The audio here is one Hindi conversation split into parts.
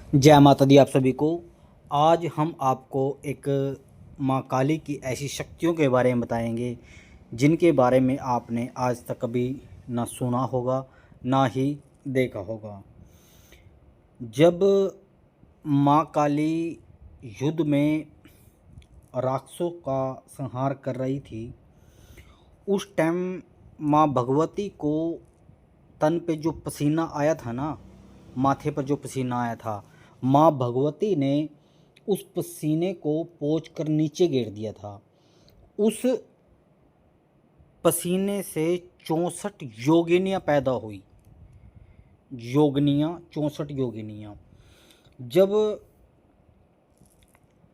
जय माता दी आप सभी को। आज हम आपको एक माँ काली की ऐसी शक्तियों के बारे में बताएंगे जिनके बारे में आपने आज तक कभी ना सुना होगा ना ही देखा होगा। जब माँ काली युद्ध में राक्षसों का संहार कर रही थी, उस टाइम माँ भगवती को तन पे जो पसीना आया था ना, माथे पर जो पसीना आया था, माँ भगवती ने उस पसीने को पोंछ कर नीचे गिर दिया था। उस पसीने से 64 योगिनियाँ पैदा हुई। योगिनियाँ 64 योगिनियाँ। जब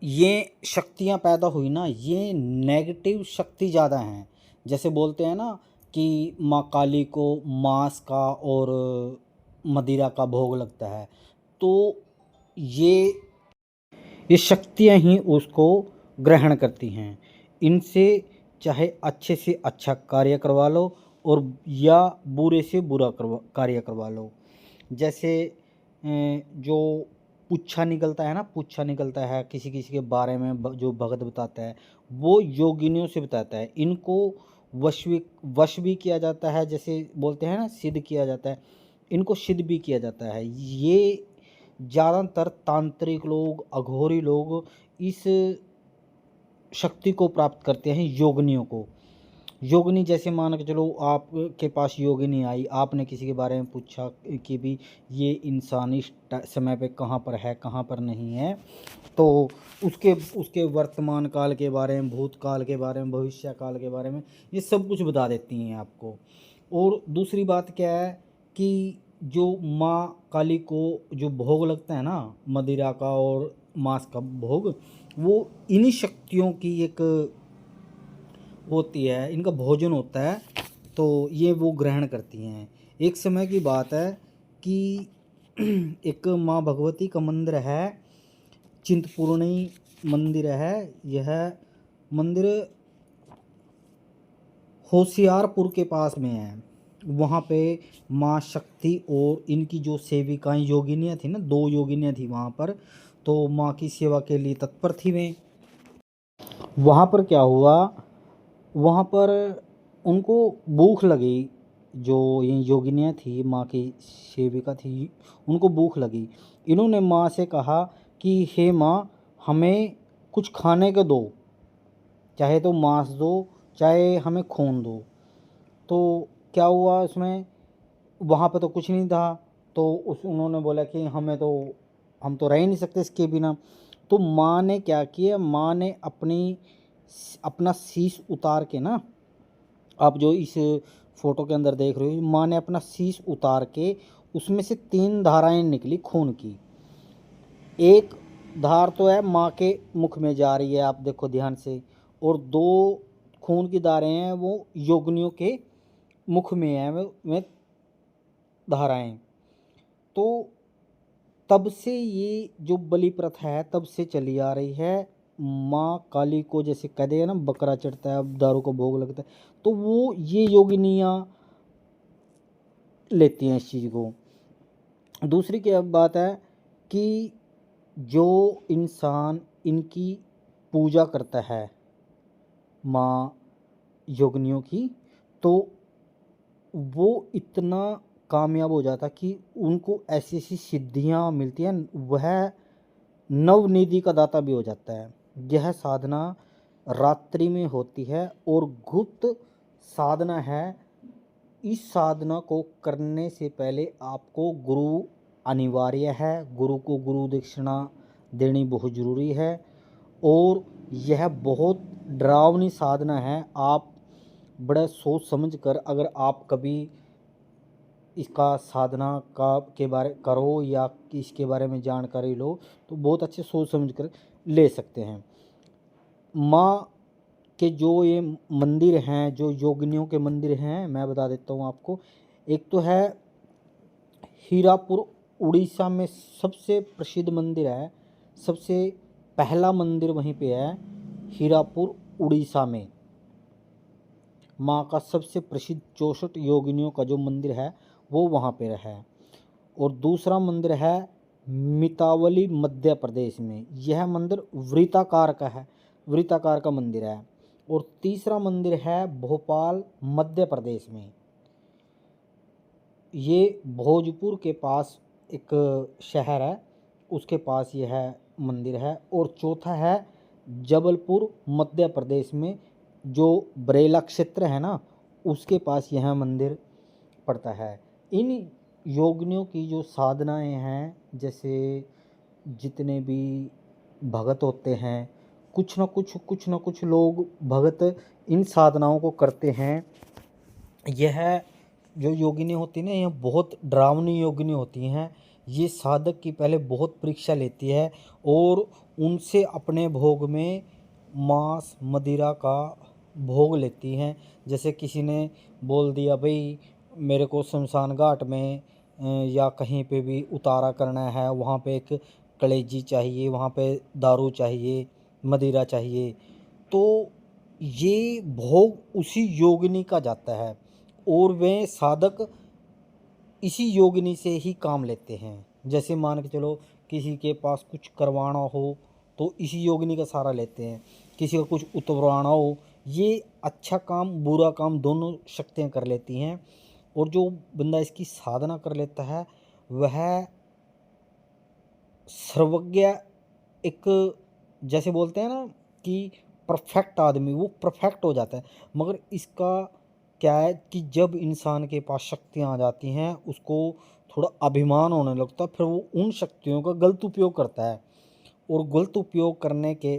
ये शक्तियाँ पैदा हुई ना, ये नेगेटिव शक्ति ज़्यादा हैं। जैसे बोलते हैं ना कि माँ काली को मांस का और मदिरा का भोग लगता है, तो ये शक्तियाँ ही उसको ग्रहण करती हैं। इनसे चाहे अच्छे से अच्छा कार्य करवा लो और या बुरे से बुरा कार्य करवा लो। जैसे जो पुच्छा निकलता है ना, पुच्छा निकलता है किसी किसी के बारे में, जो भगत बताता है वो योगिनियों से बताता है। इनको वश भी किया जाता है, जैसे बोलते हैं ना सिद्ध किया जाता है, इनको सिद्ध भी किया जाता है। ये ज़्यादातर तांत्रिक लोग, अघोरी लोग इस शक्ति को प्राप्त करते हैं, योगिनियों को। योगिनी जैसे मान के चलो आपके पास योगिनी आई, आपने किसी के बारे में पूछा कि भी ये इंसान इस समय पे कहाँ पर है, कहाँ पर नहीं है, तो उसके उसके वर्तमान काल के बारे में, भूतकाल के बारे में, भविष्य काल के बारे में ये सब कुछ बता देती हैं आपको। और दूसरी बात क्या है कि जो माँ काली को जो भोग लगता है ना, मदिरा का और मांस का भोग, वो इन्हीं शक्तियों की एक होती है, इनका भोजन होता है, तो ये वो ग्रहण करती हैं। एक समय की बात है कि एक माँ भगवती का मंदिर है, चिंतपूर्णी मंदिर है। यह मंदिर होशियारपुर के पास में है। वहाँ पे माँ शक्ति और इनकी जो सेविकाएं योगिनियाँ थी ना, 2 योगिनियाँ थी वहाँ पर, तो माँ की सेवा के लिए तत्पर थी वे। वहाँ पर क्या हुआ, वहाँ पर उनको भूख लगी। जो ये योगिनियाँ थी, माँ की सेविका थी, उनको भूख लगी। इन्होंने माँ से कहा कि हे माँ, हमें कुछ खाने को दो, चाहे तो मांस दो, चाहे हमें खून दो। तो क्या हुआ उसमें, वहाँ पे तो कुछ नहीं था, तो उन्होंने बोला कि हम तो रह ही नहीं सकते इसके बिना। तो माँ ने क्या किया, माँ ने अपना शीश उतार के ना, आप जो इस फोटो के अंदर देख रहे हो, माँ ने अपना शीश उतार के उसमें से 3 धाराएं निकली खून की। एक धार तो है माँ के मुख में जा रही है, आप देखो ध्यान से, और 2 खून की धारें हैं वो योगिनियों के मुख में है, वे धाराएं। तो तब से ये जो बलि प्रथा है तब से चली आ रही है। माँ काली को जैसे कह दे ना, बकरा चढ़ता है, अब दारू को भोग लगता है, तो वो ये योगिनियाँ लेती हैं इस चीज़ को। दूसरी क्या बात है कि जो इंसान इनकी पूजा करता है, माँ योगिनियों की, तो वो इतना कामयाब हो जाता कि उनको ऐसी ऐसी सिद्धियाँ मिलती हैं, वह नवनिधि का दाता भी हो जाता है। यह साधना रात्रि में होती है और गुप्त साधना है। इस साधना को करने से पहले आपको गुरु अनिवार्य है, गुरु को गुरु दक्षिणा देनी बहुत ज़रूरी है। और यह बहुत डरावनी साधना है। आप बड़ा सोच समझ कर अगर आप कभी इसका साधना का के बारे करो या इसके बारे में जानकारी लो, तो बहुत अच्छे सोच समझ कर ले सकते हैं। माँ के जो ये मंदिर हैं, जो योगिनियों के मंदिर हैं, मैं बता देता हूँ आपको। एक तो है हीरापुर, उड़ीसा में सबसे प्रसिद्ध मंदिर है, सबसे पहला मंदिर वहीं पे है, हीरापुर उड़ीसा में। माँ का सबसे प्रसिद्ध 64 योगिनियों का जो मंदिर है वो वहाँ पे है। और दूसरा मंदिर है मितावली मध्य प्रदेश में। यह मंदिर वृत्ताकार का है, वृत्ताकार का मंदिर है। और तीसरा मंदिर है भोपाल मध्य प्रदेश में, ये भोजपुर के पास एक शहर है, उसके पास यह मंदिर है। और चौथा है जबलपुर मध्य प्रदेश में, जो बरेला क्षेत्र है ना, उसके पास यह मंदिर पड़ता है। इन योगिनियों की जो साधनाएं हैं, जैसे जितने भी भगत होते हैं, कुछ न कुछ लोग भगत इन साधनाओं को करते हैं। यह जो योगिनी होती है ना, यह बहुत डरावनी योगिनी होती हैं। ये साधक की पहले बहुत परीक्षा लेती है और उनसे अपने भोग में मांस मदिरा का भोग लेती हैं। जैसे किसी ने बोल दिया भाई मेरे को शमशान घाट में या कहीं पे भी उतारा करना है, वहाँ पे एक कलेजी चाहिए, वहाँ पे दारू चाहिए, मदिरा चाहिए, तो ये भोग उसी योगिनी का जाता है और वे साधक इसी योगिनी से ही काम लेते हैं। जैसे मान के चलो किसी के पास कुछ करवाना हो तो इसी योगिनी का सहारा लेते हैं, किसी का कुछ उतरवाना हो, ये अच्छा काम बुरा काम दोनों शक्तियाँ कर लेती हैं। और जो बंदा इसकी साधना कर लेता है वह सर्वज्ञ, एक जैसे बोलते हैं ना कि परफेक्ट आदमी, वो परफेक्ट हो जाता है। मगर इसका क्या है कि जब इंसान के पास शक्तियाँ आ जाती हैं उसको थोड़ा अभिमान होने लगता है, फिर वो उन शक्तियों का गलत उपयोग करता है। और गलत उपयोग करने के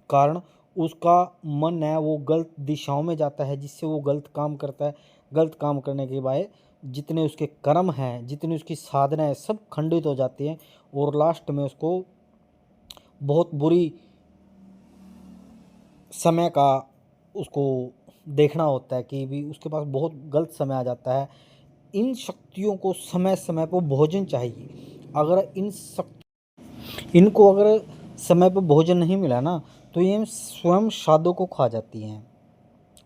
कारण उसका मन है वो गलत दिशाओं में जाता है, जिससे वो गलत काम करता है। गलत काम करने के बाद जितने उसके कर्म हैं, जितनी उसकी साधना है, सब खंडित हो जाती हैं और लास्ट में उसको बहुत बुरी समय का उसको देखना होता है कि भी उसके पास बहुत गलत समय आ जाता है। इन शक्तियों को समय समय पर भोजन चाहिए। अगर इनको अगर समय पर भोजन नहीं मिला ना तो ये स्वयं साधु को खा जाती हैं।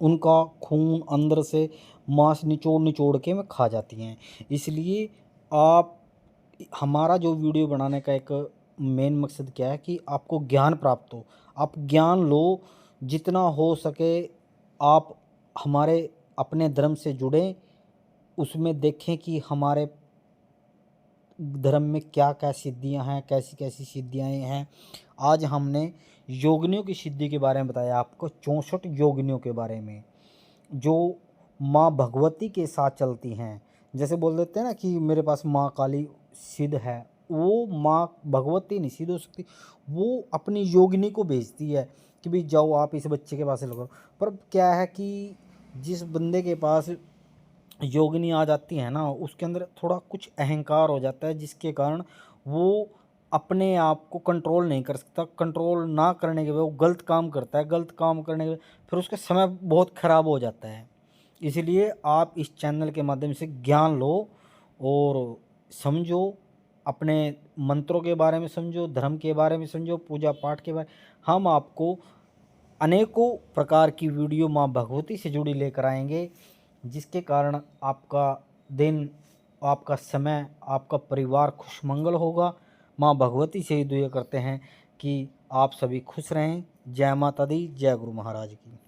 उनका खून अंदर से मांस निचोड़ निचोड़ के में खा जाती हैं। इसलिए आप, हमारा जो वीडियो बनाने का एक मेन मकसद क्या है कि आपको ज्ञान प्राप्त हो, आप ज्ञान लो, जितना हो सके आप हमारे अपने धर्म से जुड़ें, उसमें देखें कि हमारे धर्म में क्या क्या सिद्धियां हैं, कैसी कैसी सिद्धियां हैं। आज हमने योगिनियों की सिद्धि के बारे में बताया आपको, 64 योगिनियों के बारे में जो माँ भगवती के साथ चलती हैं। जैसे बोल देते हैं ना कि मेरे पास माँ काली सिद्ध है, वो माँ भगवती नहीं सिद्ध हो सकती, वो अपनी योगिनी को भेजती है कि भाई जाओ आप इस बच्चे के पास से लगो। पर क्या है कि जिस बंदे के पास योगिनी आ जाती है ना, उसके अंदर थोड़ा कुछ अहंकार हो जाता है, जिसके कारण वो अपने आप को कंट्रोल नहीं कर सकता। कंट्रोल ना करने के बाद वो गलत काम करता है, गलत काम करने के फिर उसका समय बहुत ख़राब हो जाता है। इसलिए आप इस चैनल के माध्यम से ज्ञान लो और समझो, अपने मंत्रों के बारे में समझो, धर्म के बारे में समझो, पूजा पाठ के बारे। हम आपको अनेकों प्रकार की वीडियो माँ भगवती से जुड़ी लेकर आएंगे, जिसके कारण आपका दिन, आपका समय, आपका परिवार खुशमंगल होगा। माँ भगवती से ही दुआ करते हैं कि आप सभी खुश रहें। जय माता दी, जय गुरु महाराज की।